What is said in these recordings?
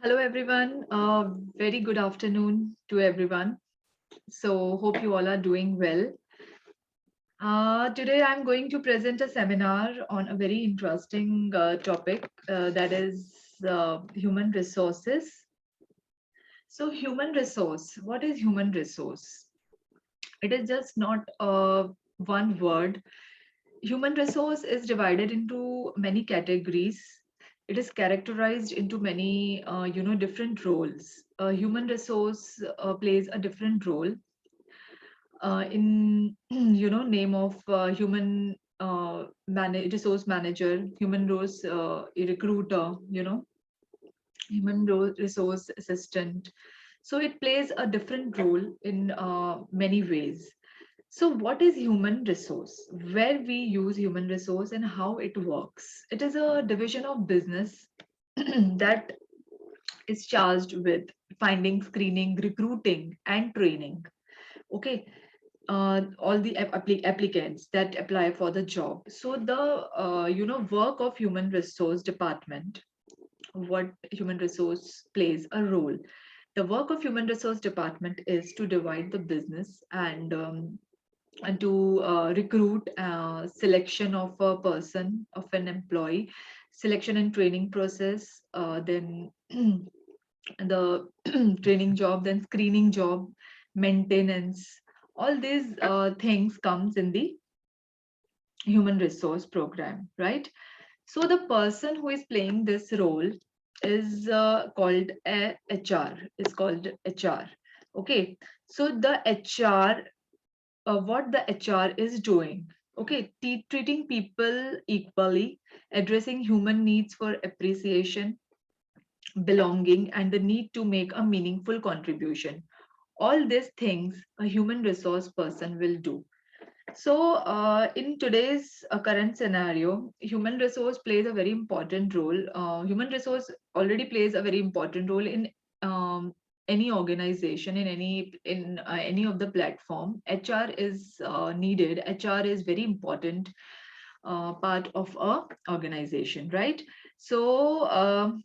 Hello, everyone. Very good afternoon to everyone. So, hope you all are doing well. Today, I'm going to present a seminar on a very interesting topic that is human resources. So, human resource, what is human resource? It is just not one word. Human resource is divided into many categories. It is characterized into many different roles. Human resource plays a different role in name of human resource manager, human resource recruiter, resource assistant. So it plays a different role in many ways. So, what is human resource? Where we use human resource and how it works? It is a division of business that is charged with finding, screening, recruiting, and training. Okay, all the applicants that apply for the job. So the work of human resource department, what human resource plays a role. The work of human resource department is to divide the business and to recruit selection of a person, of an employee, selection and training process, then the training job, then screening job, maintenance. All these things comes in the human resource program, right? So the person who is playing this role is called a HR. Is called HR. Okay. So the HR, what the HR is doing. Okay, treating people equally, addressing human needs for appreciation, belonging, and the need to make a meaningful contribution. All these things a human resource person will do. So, in today's current scenario, human resource plays a very important role. Human resource already plays a very important role in any organization, in any of the platform. HR is needed. HR is very important part of a organization, right? So,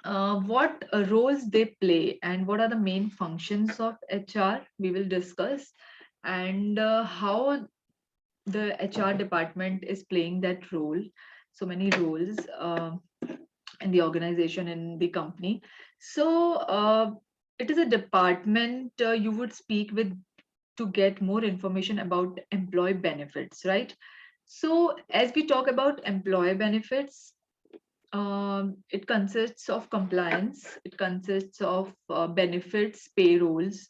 what roles they play and what are the main functions of HR, we will discuss, and how the HR department is playing that role. So many roles in the organization, in the company. So it is a department you would speak with to get more information about employee benefits, right? So as we talk about employee benefits, it consists of compliance, it consists of benefits, payrolls.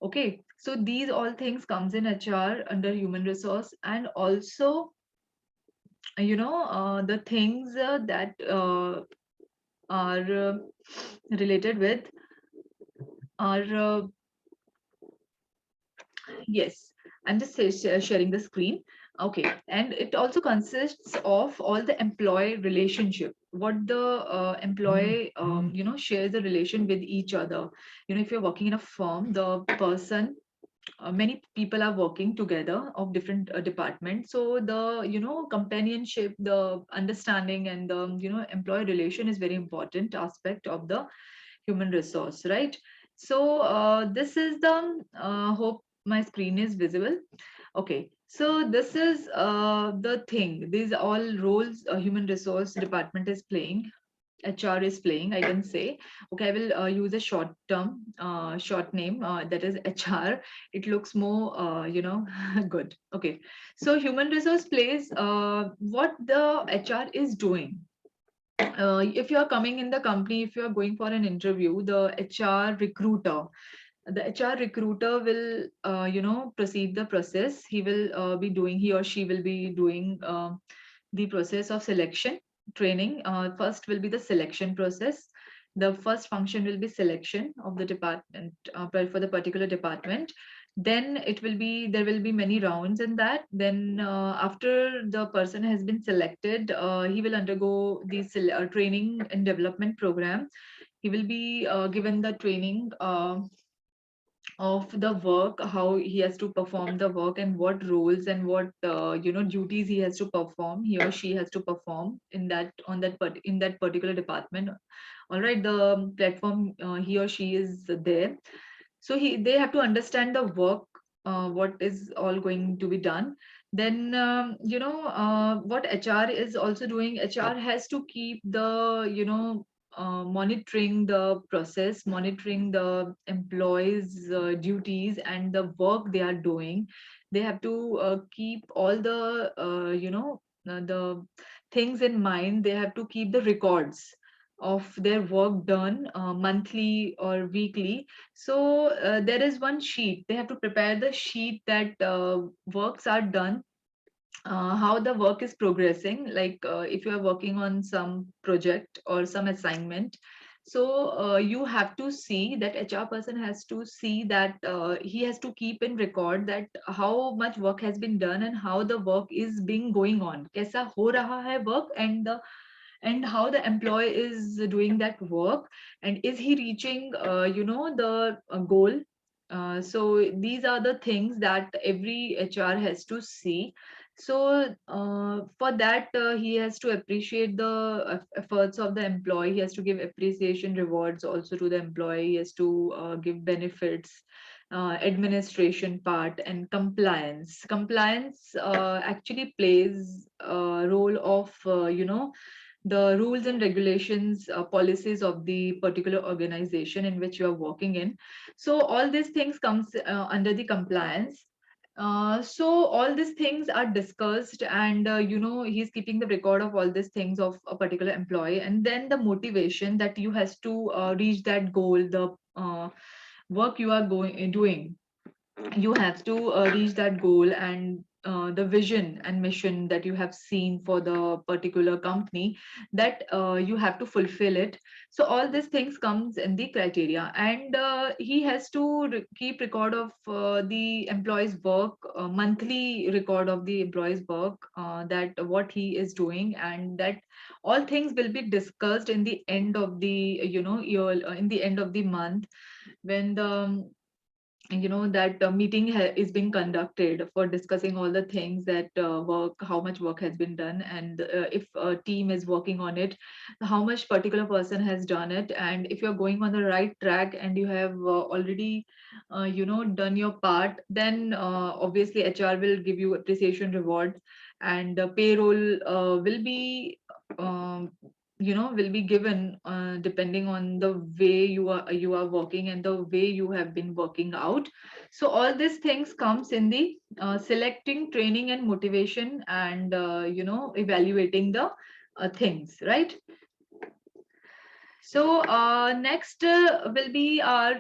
Okay, so these all things comes in HR under human resource, and also the things that are related with are yes. I'm just sharing the screen. Okay, and it also consists of all the employee relationship. What the employee shares the relation with each other. If you're working in a firm, the person many people are working together of different departments, so the companionship, the understanding, and the employee relation is very important aspect of the human resource, right? So this is the hope my screen is visible. Okay, so this is the thing, these all roles human resource department is playing, HR is playing, I can say. Okay, I will use a short term, short name, that is HR. It looks more, good. Okay, so human resource plays what the HR is doing. If you are coming in the company, if you are going for an interview, the HR recruiter will, proceed the process. He or she will be doing the process of selection, training. First will be the selection process. The first function will be selection of the department for the particular department. Then there will be many rounds in that. Then after the person has been selected, he will undergo the training and development program. He will be given the training of the work, how he has to perform the work, and what roles and what duties he has to perform, he or she has to perform in that on that in that particular department. All right, the platform he or she is there. So they have to understand the work, what is all going to be done. Then what HR is also doing, HR has to keep the monitoring the process, monitoring the employees duties and the work they are doing. They have to keep all the the things in mind. They have to keep the records of their work done monthly or weekly. So there is one sheet. They have to prepare the sheet that works are done, how the work is progressing. Like if you are working on some project or some assignment, so you have to see that HR person has to see that he has to keep in record that how much work has been done and how the work is being going on, kaisa ho raha hai work, and how the employee is doing that work, and is he reaching the goal. So these are the things that every HR has to see. So for that he has to appreciate the efforts of the employee. He has to give appreciation rewards also to the employee. He has to give benefits, administration part, and compliance actually plays a role of the rules and regulations, policies of the particular organization in which you are working in. So all these things comes under the compliance. So all these things are discussed, and he's keeping the record of all these things of a particular employee, and then the motivation that you has to reach that goal, the work you are going doing, you have to reach that goal, and the vision and mission that you have seen for the particular company, that you have to fulfill it. So all these things comes in the criteria, and he has to keep record of the employee's work, monthly record of the employee's work, that what he is doing, and that all things will be discussed in the end of the year, in the end of the month, when the that meeting is being conducted for discussing all the things that work, how much work has been done, and if a team is working on it, how much particular person has done it, and if you're going on the right track and you have already done your part, then obviously HR will give you appreciation reward, and payroll will be um, will be given depending on the way you are working and the way you have been working out. So all these things comes in the selecting, training, and motivation, and evaluating the things, right? So next will be our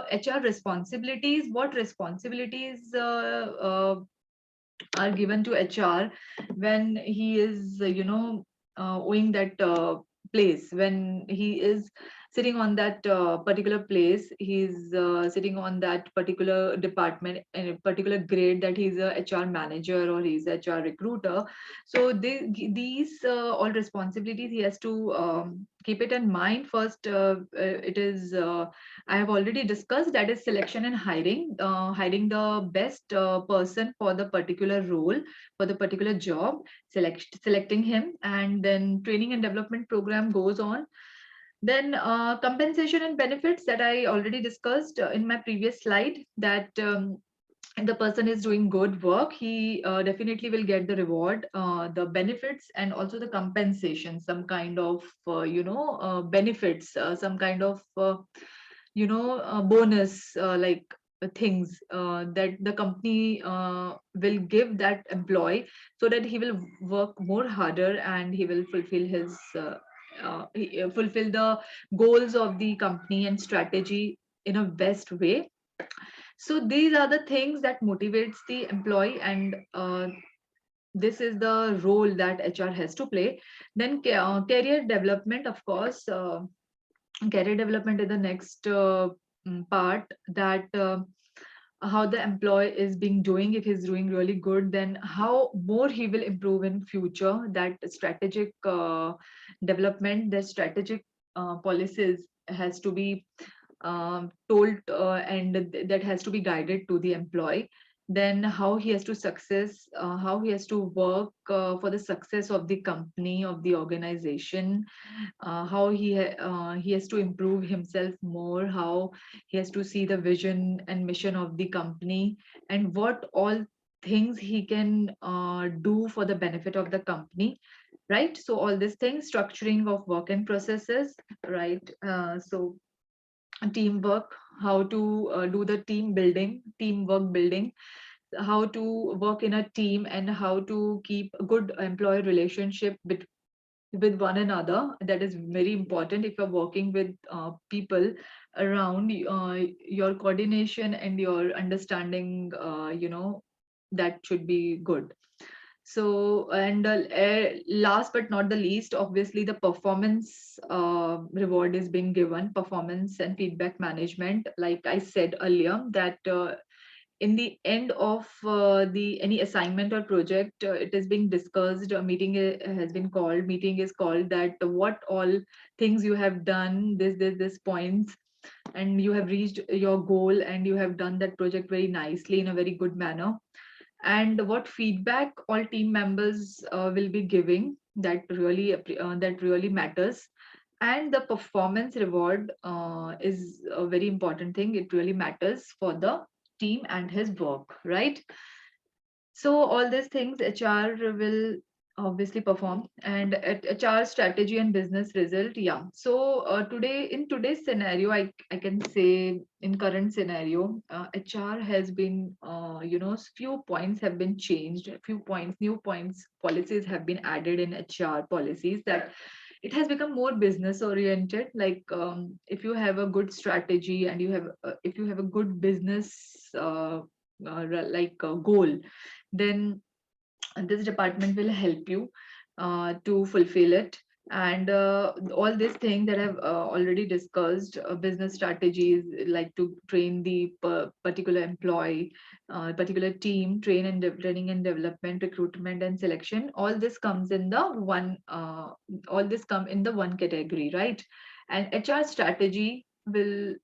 HR responsibilities. What responsibilities are given to HR when he is, owing that place, when he is sitting on that particular place, he's sitting on that particular department in a particular grade, that he's a HR manager or he's a HR recruiter. So these all responsibilities he has to keep it in mind. First, it is I have already discussed, that is selection and hiring, hiring the best person for the particular role, for the particular job, selecting him, and then training and development program goes on. Then compensation and benefits, that I already discussed in my previous slide, that the person is doing good work, he definitely will get the reward, the benefits, and also the compensation, some kind of benefits, some kind of bonus, like things that the company will give that employee, so that he will work more harder and he will fulfill his fulfill the goals of the company and strategy in a best way. So these are the things that motivates the employee, and this is the role that HR has to play. Then career development, of course. Career development is the next part, that how the employee is being doing. If he's doing really good, then how more he will improve in future. That strategic development, the strategic policies has to be told and that has to be guided to the employee. Then how he has to how he has to work for the success of the company, of the organization, how he has to improve himself more, how he has to see the vision and mission of the company, and what all things he can do for the benefit of the company, right? So all these things, structuring of work and processes, right? So teamwork, how to do the teamwork building, how to work in a team, and how to keep a good employee relationship with one another. That is very important. If you're working with people around, your coordination and your understanding, that should be good. So, and last but not the least, obviously, the performance reward is being given, performance and feedback management. Like I said earlier, that in the end of the any assignment or project, it is being discussed. A meeting has been called. Meeting is called, that what all things you have done, this points, and you have reached your goal, and you have done that project very nicely in a very good manner, and what feedback all team members will be giving, that really matters. And the performance reward is a very important thing. It really matters for the team and his work, right? So all these things HR will obviously perform, and at HR strategy and business result. Yeah. So today, in today's scenario, I can say, in current scenario, HR has been, few points have been changed, a few points, new points, policies have been added in HR policies, that it has become more business oriented. Like if you have a good strategy, and if you have a good business goal, then this department will help you to fulfill it. And all these things that I've already discussed, business strategies, like to train the particular employee, particular team, training and development, recruitment and selection, all this comes in the one, all this come in the one category, right? And HR strategy will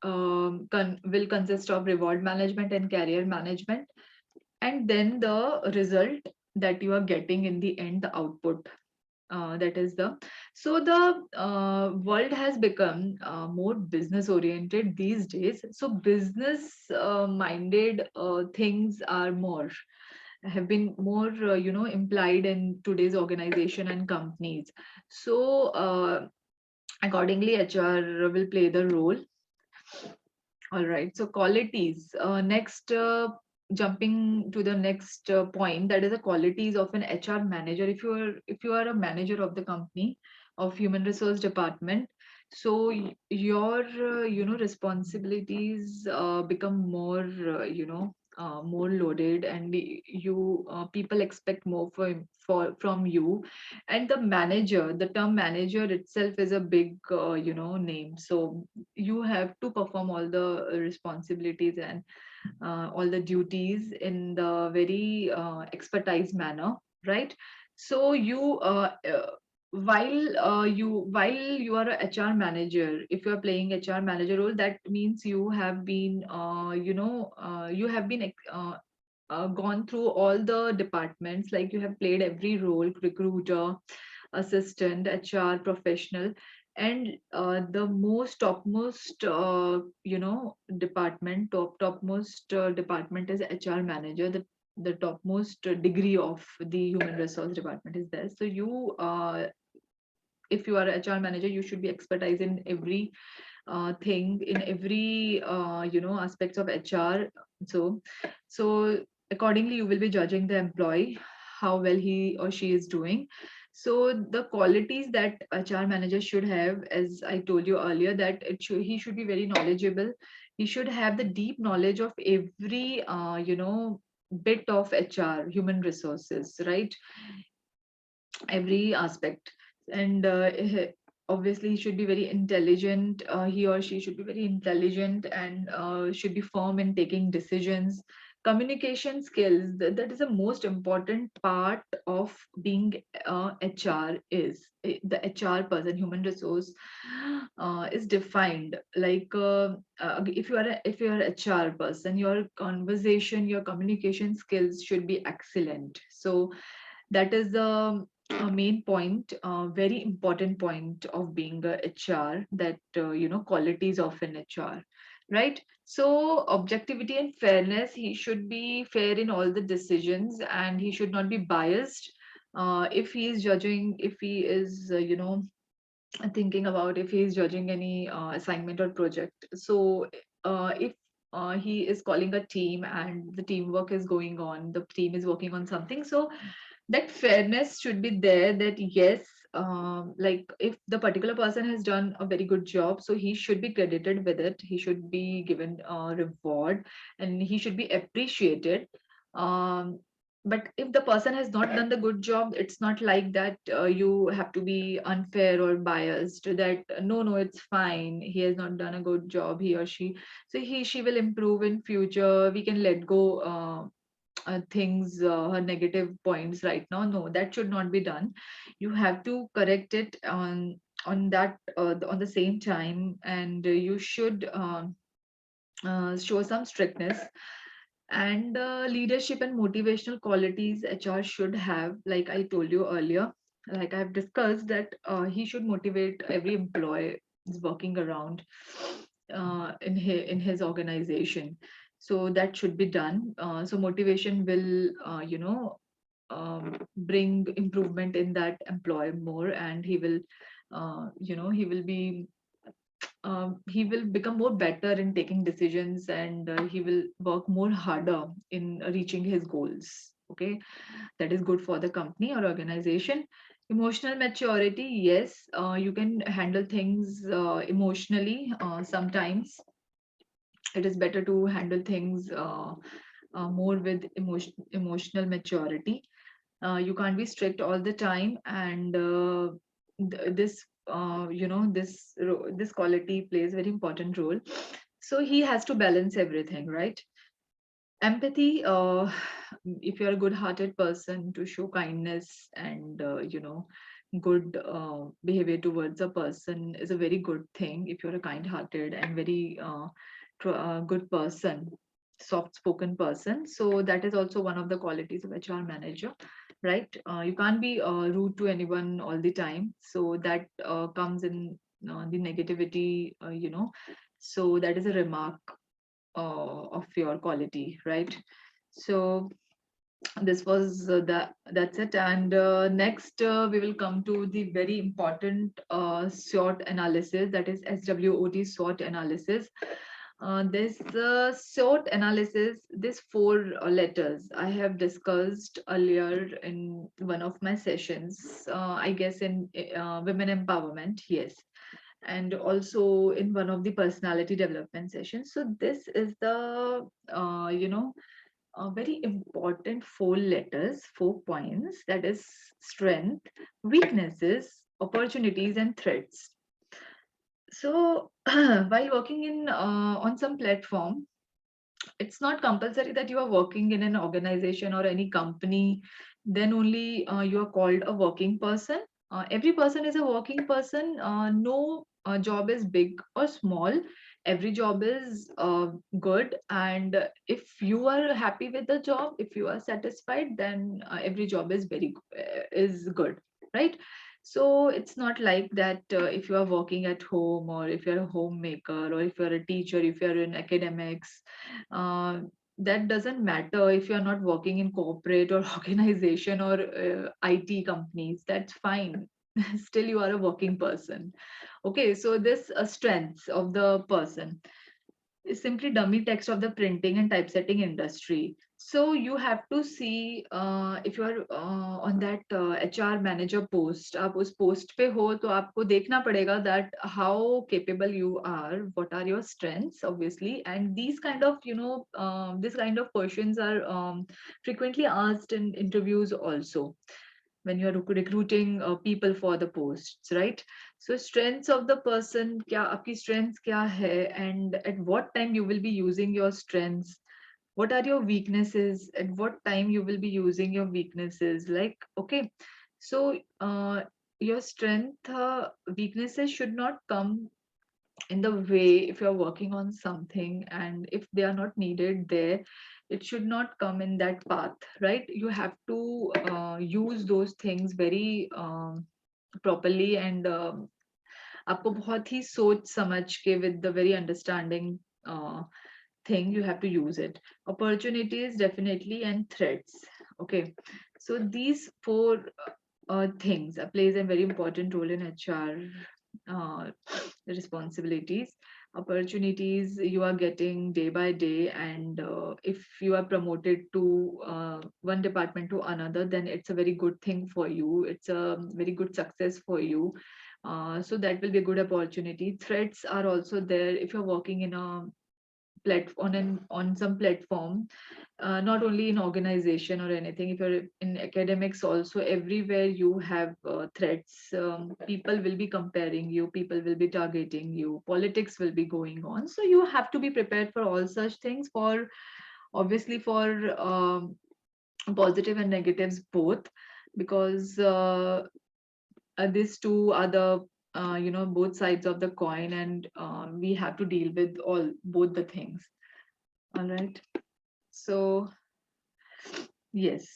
consist of reward management and career management, and then the result that you are getting in the end, the output, that is the so the world has become more business oriented these days. So business minded things are more have been more implied in today's organization and companies. So accordingly, HR will play the role. All right. So qualities. Next, jumping to the next point, that is the qualities of an HR manager. If you are a manager of the company, of human resource department, so your responsibilities become more more loaded, and you people expect more from you. And the term manager itself is a big name. So you have to perform all the responsibilities and all the duties in the very expertise manner, right? So while you are a HR manager, if you are playing HR manager role, that means you have been gone through all the departments, like you have played every role: recruiter, assistant, HR professional, and the most topmost topmost department is HR manager. The topmost degree of the human resource department is there. So if you are a HR manager, you should be expertise in every thing, in every aspects of HR. So so accordingly, you will be judging the employee, how well he or she is doing. So the qualities that HR manager should have, as I told you earlier, that he should be very knowledgeable. He should have the deep knowledge of every bit of HR, human resources, right? Every aspect. And obviously he should be very intelligent. He or she should be very intelligent, and should be firm in taking decisions. Communication skills, that is the most important part of being HR. The HR person, human resource, is defined like, if you are a HR person, your conversation, your communication skills should be excellent. So that is the main point, very important point of being a HR, that qualities of an HR, right? So objectivity and fairness, he should be fair in all the decisions, and he should not be biased. If he is judging, if he is thinking about, if he is judging any assignment or project, so if he is calling a team and the teamwork is going on, the team is working on something, so that fairness should be there, that yes, like if the particular person has done a very good job, so he should be credited with it, he should be given a reward, and he should be appreciated. um, but if the person has not done the good job, it's not like that you have to be unfair or biased, that no, it's fine, he has not done a good job, he or she, so she will improve in future, we can let go things, her negative points right now. No, that should not be done. You have to correct it on that, on the same time, and you should show some strictness. And leadership and motivational qualities HR should have, like I told you earlier, like I've discussed, that he should motivate every employee is working around in his organization. So that should be done. So motivation will, bring improvement in that employee more, and he will be, he will become more better in taking decisions, and he will work more harder in reaching his goals. Okay, that is good for the company or organization. Emotional maturity, yes, you can handle things emotionally. Sometimes it is better to handle things more with emotional maturity. You can't be strict all the time, and this this quality plays very important role. So he has to balance everything, right? Empathy, if you're a good hearted person, to show kindness and good behavior towards a person is a very good thing. If you're a kind hearted and very good person, soft spoken person, so that is also one of the qualities of HR manager, right? You can't be rude to anyone all the time, so that comes in the negativity, so that is a remark of your quality, right? So this was that's it. And next, we will come to the very important SWOT analysis, that is SWOT, SWOT analysis. This SWOT analysis, this four letters I have discussed earlier in one of my sessions, I guess in women empowerment, yes, and also in one of the personality development sessions. So this is the very important four letters, 4 points, that is strength, weaknesses, opportunities, and threats. So while working in on some platform, it's not compulsory that you are working in an organization or any company, then only you are called a working person. Every person is a working person. No job is big or small. Every job is good, and if you are happy with the job, if you are satisfied, then every job is is good, right? So it's not like that if you are working at home, or if you're a homemaker, or if you're a teacher, if you're in academics, uh, that doesn't matter if you're not working in corporate or organization or IT companies, that's fine. Still, you are a working person. Okay, so this strengths of the person is simply dummy text of the printing and typesetting industry. So you have to see, if you are on that HR manager post, आप उस post पे हो, तो आपको देखना पड़ेगा that how capable you are, what are your strengths, obviously, and these kind of this kind of questions are frequently asked in interviews also, when you're recruiting people for the posts, right? So strengths of the person, क्या आपकी strengths क्या है, and at what time you will be using your strengths, what are your weaknesses, at what time you will be using your weaknesses, like, okay. So your strength, weaknesses should not come in the way. If you're working on something and if they are not needed there, it should not come in that path, right? You have to use those things very properly, and आपको बहुत ही सोच समझ के, with the very understanding uh, thing, you have to use it. Opportunities definitely, and threats. Okay, so these four things plays a very important role in HR uh, responsibilities. Opportunities you are getting day by day, and if you are promoted to one department to another, then it's a very good thing for you, it's a very good success for you. So that will be a good opportunity. Threats are also there if you're working in a platform, on some platform, not only in organization or anything. If you're in academics also, everywhere you have threats. People will be comparing you, people will be targeting you, politics will be going on, so you have to be prepared for all such things, for obviously for positive and negatives both, because these two are the both sides of the coin, and we have to deal with all both the things. All right. So yes.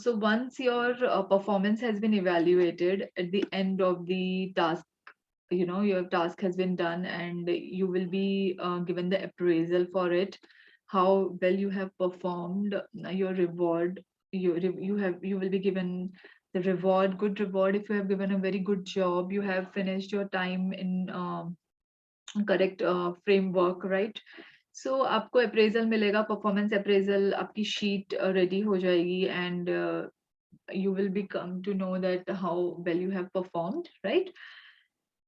So once your performance has been evaluated at the end of the task, your task has been done, and you will be given the appraisal for it, how well you have performed, your reward. You will be given the reward, good reward, if you have given a very good job, you have finished your time in correct framework, right? So आपको appraisal मिलेगा, performance appraisal, आपकी sheet ready हो जाएगी, and you will become to know that how well you have performed, right?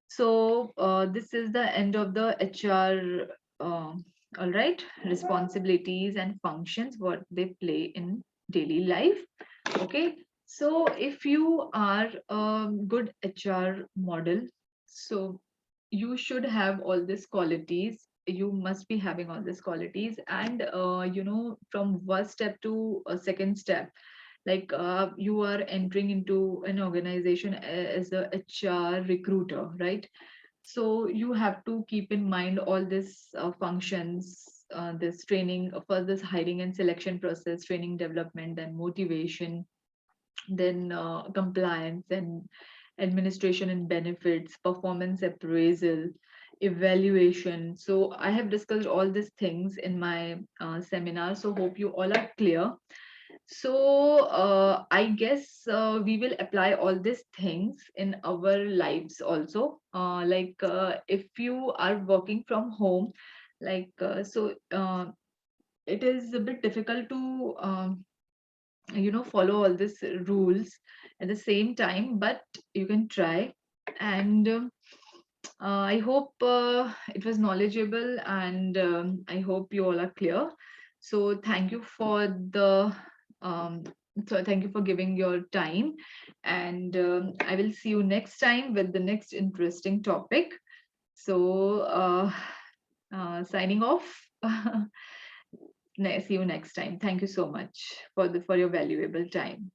So this is the end of the HR, all right, responsibilities and functions, what they play in daily life. Okay, so if you are a good HR model, so you should have all these qualities, you must be having all these qualities, and from one step to a second step, like you are entering into an organization as a HR recruiter, right? So you have to keep in mind all these functions, this training for this hiring and selection process, training development and motivation, then compliance and administration and benefits, performance appraisal, evaluation. So I have discussed all these things in my seminar. So hope you all are clear. So I guess we will apply all these things in our lives also. Like if you are working from home, like it is a bit difficult to follow all these rules at the same time, but you can try. And I hope it was knowledgeable, and I hope you all are clear. So thank you for the um, thank you for giving your time, and I will see you next time with the next interesting topic. So signing off. See you next time. Thank you so much for your valuable time.